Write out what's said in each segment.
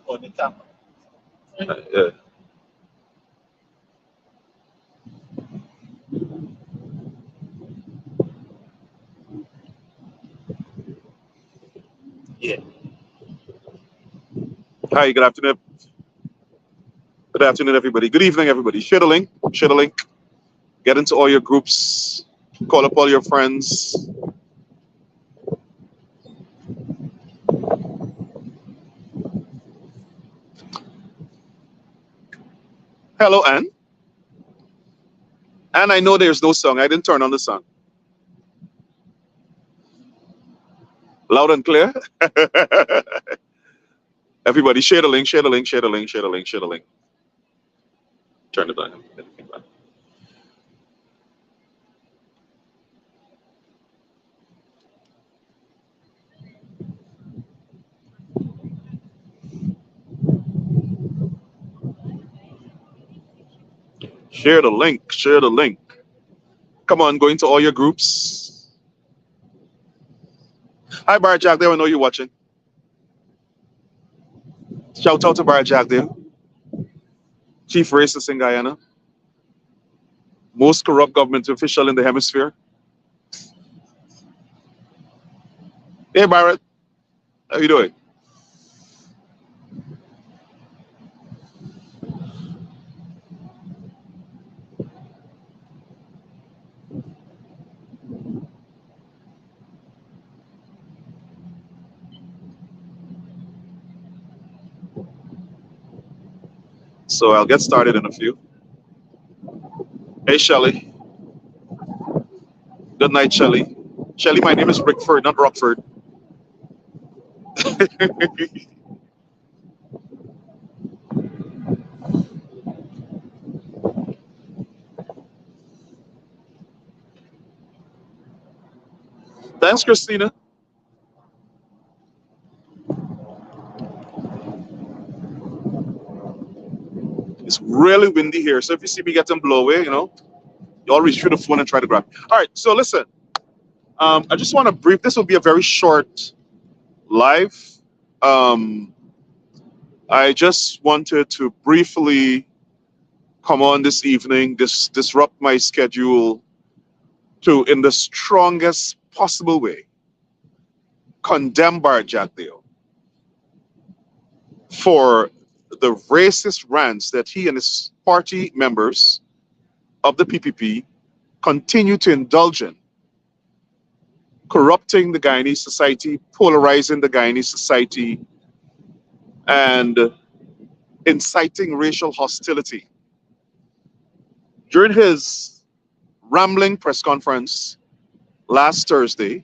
On the camera. Yeah. Yeah. Hi, good afternoon. Good afternoon, everybody. Good evening, everybody. Share the link. Share the link. Get into all your groups. Call up all your friends. Hello, Anne. Anne, I know there's no song. I didn't turn on the song. Loud and clear. Everybody, share the link. Share the link. Share the link. Share the link. Share the link. Turn it on. Share the link. Share the link. Come on, go into all your groups. Hi, Bharrat Jagdeo. I know you're watching. Shout out to Bharrat Jagdeo, chief racist in Guyana, most corrupt government official in the hemisphere. Hey, Bharrat, how you doing? So I'll get started in a few. Hey, Shelly. Good night, Shelly. Shelly, my name is Rickford, not Rockford. Thanks, Christina. It's really windy here, so if you see me getting blow away, you all reach through the phone and try to grab. All right, so listen. I just want to brief. This will be a very short live. Um, I just wanted to briefly come on this evening, disrupt my schedule to, in the strongest possible way, condemn Bharrat Jagdeo for the racist rants that he and his party members of the PPP continue to indulge in, corrupting the Guyanese society, polarizing the Guyanese society, and inciting racial hostility. During his rambling press conference last Thursday,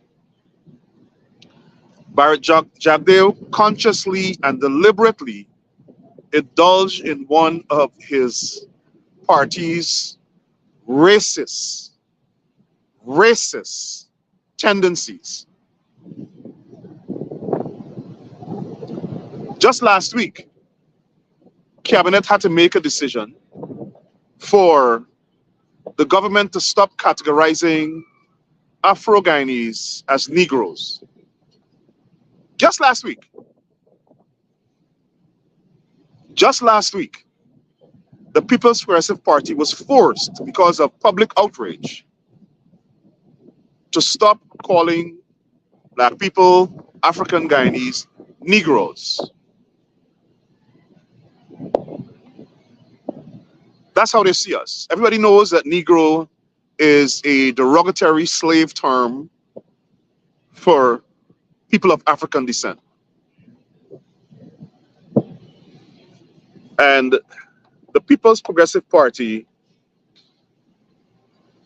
Bharrat Jagdeo consciously and deliberately indulged in one of his party's racist, racist tendencies. Just last week, Cabinet had to make a decision for the government to stop categorizing Afro-Guyanese as Negroes. Just last week. Just last week, the People's Progressive Party was forced, because of public outrage, to stop calling Black people, African Guyanese, Negroes. That's how they see us. Everybody knows that Negro is a derogatory slave term for people of African descent. And the People's Progressive Party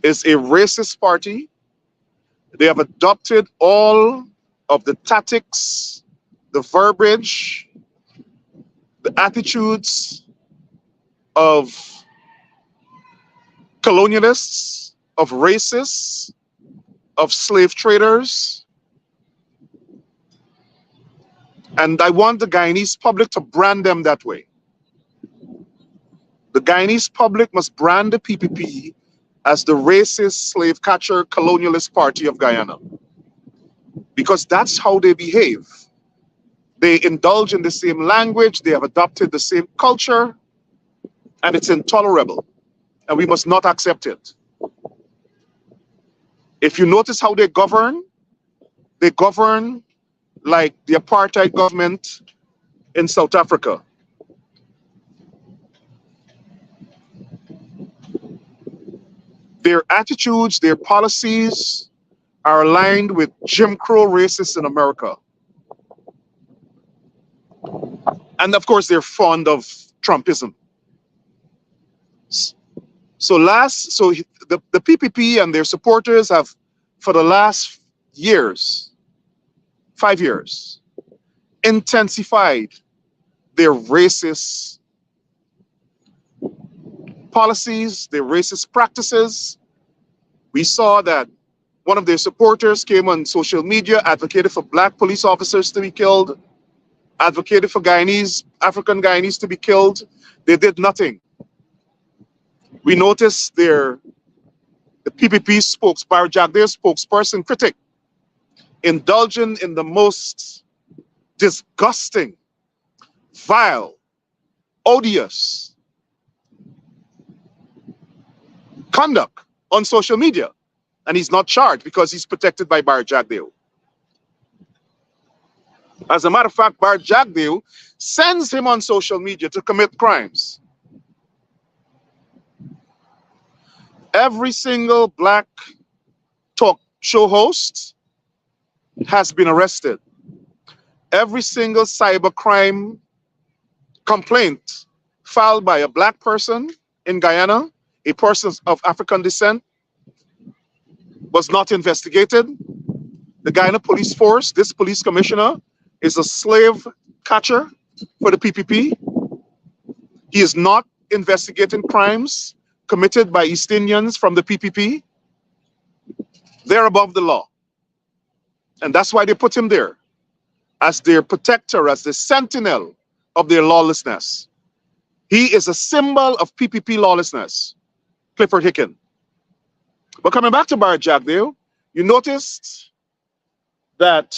is a racist party. They have adopted all of the tactics, the verbiage, the attitudes of colonialists, of racists, of slave traders. And I want the Guyanese public to brand them that way. The Guyanese public must brand the PPP as the racist, slave catcher, colonialist party of Guyana. Because that's how they behave. They indulge in the same language, they have adopted the same culture, and it's intolerable, and we must not accept it. If you notice how they govern like the apartheid government in South Africa. Their attitudes, their policies are aligned with Jim Crow racists in America. And of course, they're fond of Trumpism. So the PPP and their supporters have, for the last years, 5 years, intensified their racist policies, their racist practices. We saw that one of their supporters came on social media, advocated for black police officers to be killed, advocated for African Guyanese to be killed. They did nothing. We noticed the PPP Bharrat Jagdeo spokesperson critic indulging in the most disgusting, vile, odious conduct on social media. And he's not charged because he's protected by Bharrat Jagdeo. As a matter of fact, Bharrat Jagdeo sends him on social media to commit crimes. Every single black talk show host has been arrested. Every single cybercrime complaint filed by a black person in Guyana, a person of African descent, was not investigated. The Guyana police force, this police commissioner, is a slave catcher for the PPP. He is not investigating crimes committed by East Indians from the PPP. They're above the law. And that's why they put him there, as their protector, as the sentinel of their lawlessness. He is a symbol of PPP lawlessness, Clifford Hicken. But coming back to Bharrat Jagdeo, you noticed that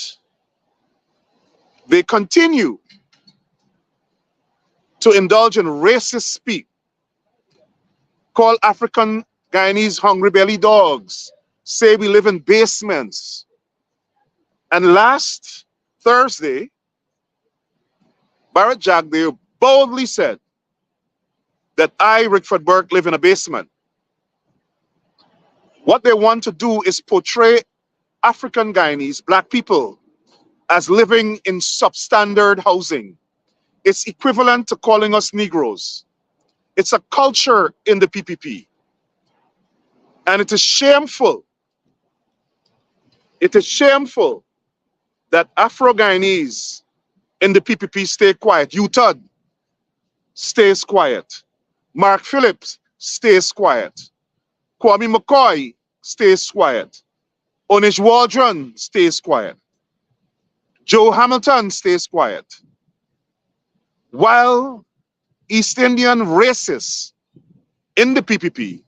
they continue to indulge in racist speak, call African Guyanese hungry belly dogs, say we live in basements. And last Thursday, Bharrat Jagdeo boldly said that I, Rickford Burke, live in a basement. What they want to do is portray African Guyanese, black people, as living in substandard housing. It's equivalent to calling us Negroes. It's a culture in the PPP. And it is shameful. It is shameful that Afro-Guyanese in the PPP stay quiet. UTUD stays quiet. Mark Phillips stays quiet. Kwame McCoy stays quiet. Onish Waldron stays quiet. Joe Hamilton stays quiet. While East Indian racists in the PPP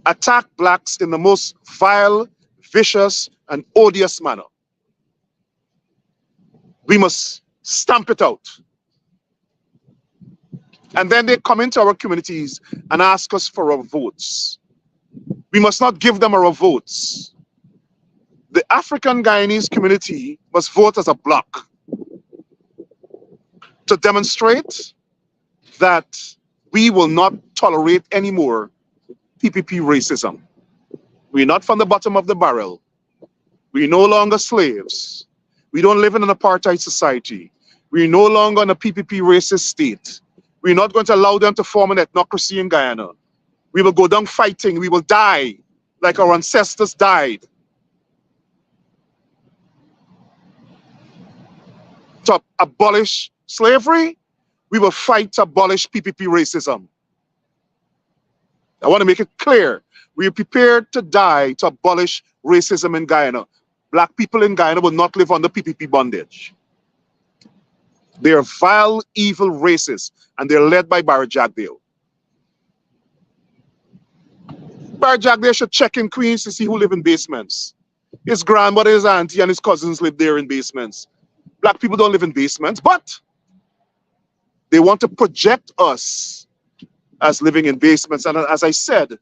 attack blacks in the most vile, vicious, and odious manner. We must stamp it out. And then they come into our communities and ask us for our votes. We must not give them our votes. The African Guyanese community must vote as a bloc to demonstrate that we will not tolerate anymore PPP racism. We're not from the bottom of the barrel. We're no longer slaves. We don't live in an apartheid society. We're no longer in a PPP racist state. We're not going to allow them to form an ethnocracy in Guyana. We will go down fighting. We will die like our ancestors died. To abolish slavery, we will fight to abolish PPP racism. I want to make it clear. We are prepared to die to abolish racism in Guyana. Black people in Guyana will not live under PPP bondage. They are vile, evil racists, and they're led by Bharrat Jagdeo. Bharrat Jagdeo should check in Queens to see who live in basements. His grandmother, his auntie, and his cousins live there in basements. Black people don't live in basements, but they want to project us as living in basements. And as I said,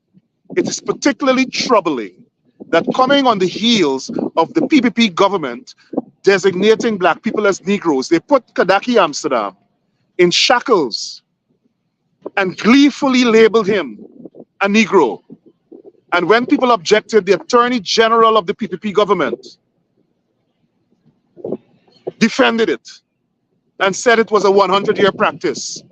it is particularly troubling that coming on the heels of the PPP government designating Black people as Negroes, they put Kadaki Amsterdam in shackles and gleefully labeled him a Negro. And when people objected, the Attorney General of the PPP government defended it and said it was a 100-year practice.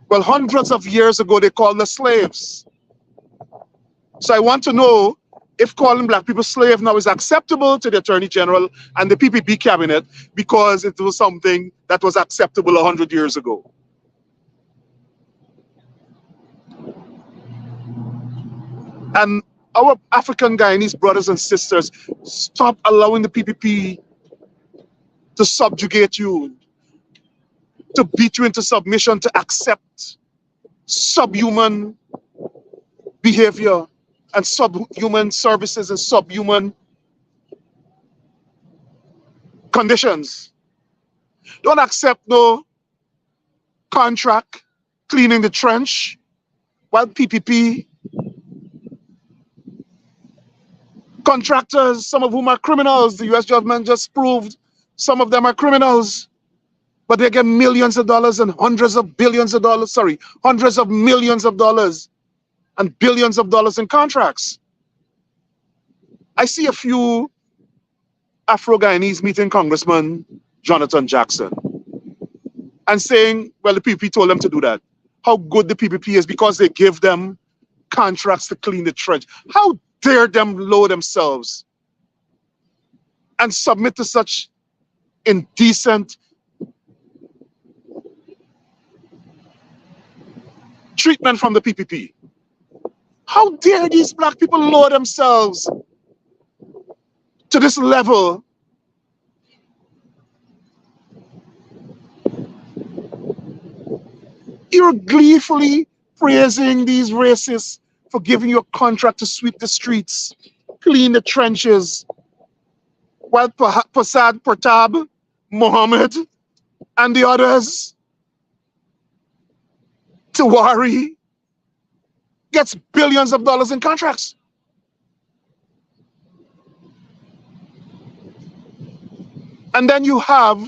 Well, hundreds of years ago, they called us slaves. So I want to know if calling Black people slave now is acceptable to the Attorney General and the PPP cabinet because it was something that was acceptable 100 years ago. And our African Guyanese brothers and sisters, stop allowing the PPP to subjugate you, to beat you into submission, to accept subhuman behavior and subhuman services and subhuman conditions. Don't accept no contract cleaning the trench while PPP contractors, some of whom are criminals, the US government just proved some of them are criminals, but they get millions of dollars and hundreds of billions of dollars, hundreds of millions of dollars and billions of dollars in contracts. I see a few Afro-Guyanese meeting Congressman Jonathan Jackson and saying, well, the PPP told them to do that. How good the PPP is because they give them contracts to clean the trench. How dare them lower themselves and submit to such indecent treatment from the PPP? How dare these Black people lower themselves to this level? You're gleefully praising these racists for giving you a contract to sweep the streets, clean the trenches, while Prasad Pratap, Mohammed, and the others, Tiwari, gets billions of dollars in contracts. And then you have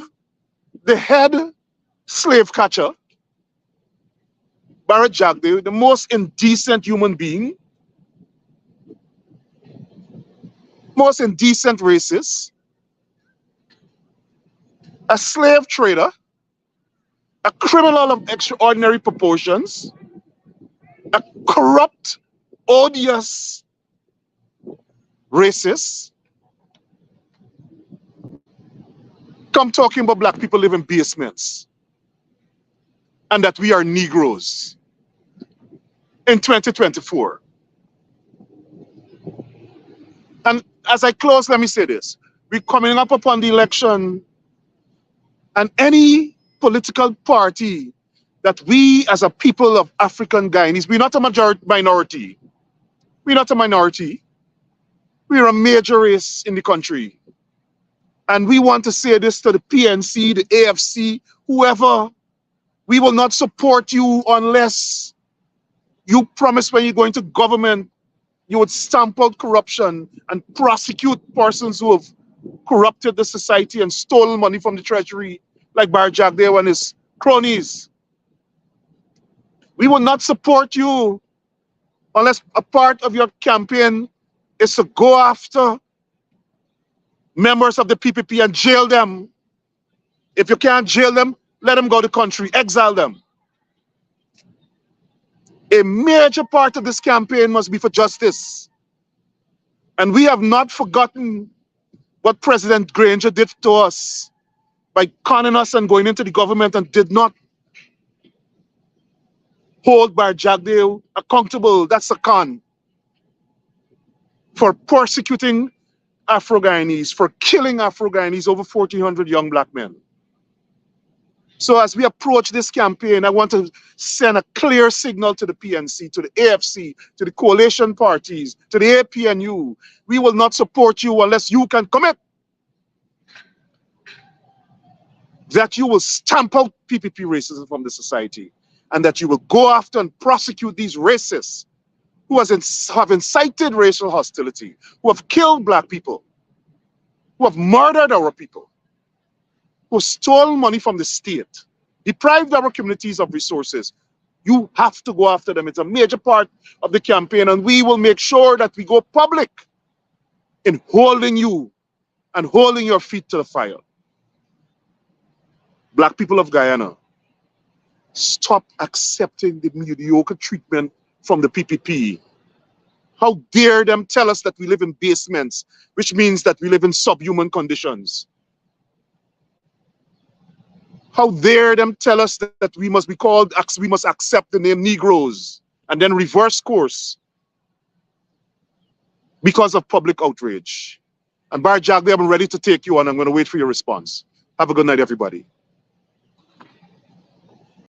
the head slave catcher, Bharrat Jagdeo, the most indecent human being, most indecent racist, a slave trader, a criminal of extraordinary proportions, a corrupt, odious racist, come talking about Black people live in basements and that we are Negroes in 2024. And as I close, let me say this. We're coming up upon the election, and any political party that we as a people of African Guyanese, we're not a minority. We're not a minority. We're a major race in the country. And we want to say this to the PNC, the AFC, whoever. We will not support you unless you promise when you go into government, you would stamp out corruption and prosecute persons who have corrupted the society and stolen money from the treasury, like Bharrat Jagdeo and his cronies. We will not support you unless a part of your campaign is to go after members of the PPP and jail them. If you can't jail them, let them go to the country, exile them. A major part of this campaign must be for justice. And we have not forgotten what President Granger did to us by conning us and going into the government and did not hold Bharrat Jagdeo accountable. That's a con. For persecuting Afro-Guyanese, for killing Afro-Guyanese, over 1,400 young Black men. So as we approach this campaign, I want to send a clear signal to the PNC, to the AFC, to the coalition parties, to the APNU. We will not support you unless you can commit that you will stamp out PPP racism from the society, and that you will go after and prosecute these racists who have incited racial hostility, who have killed black people, who have murdered our people, who stole money from the state, deprived our communities of resources. You have to go after them. It's a major part of the campaign, and we will make sure that we go public in holding you and holding your feet to the fire. Black people of Guyana, stop accepting the mediocre treatment from the PPP. How dare them tell us that we live in basements, which means that we live in subhuman conditions. How dare them tell us that we must be called, we must accept the name Negroes and then reverse course because of public outrage. And Bharrat Jagdeo, I'm ready to take you on. I'm going to wait for your response. Have a good night, everybody.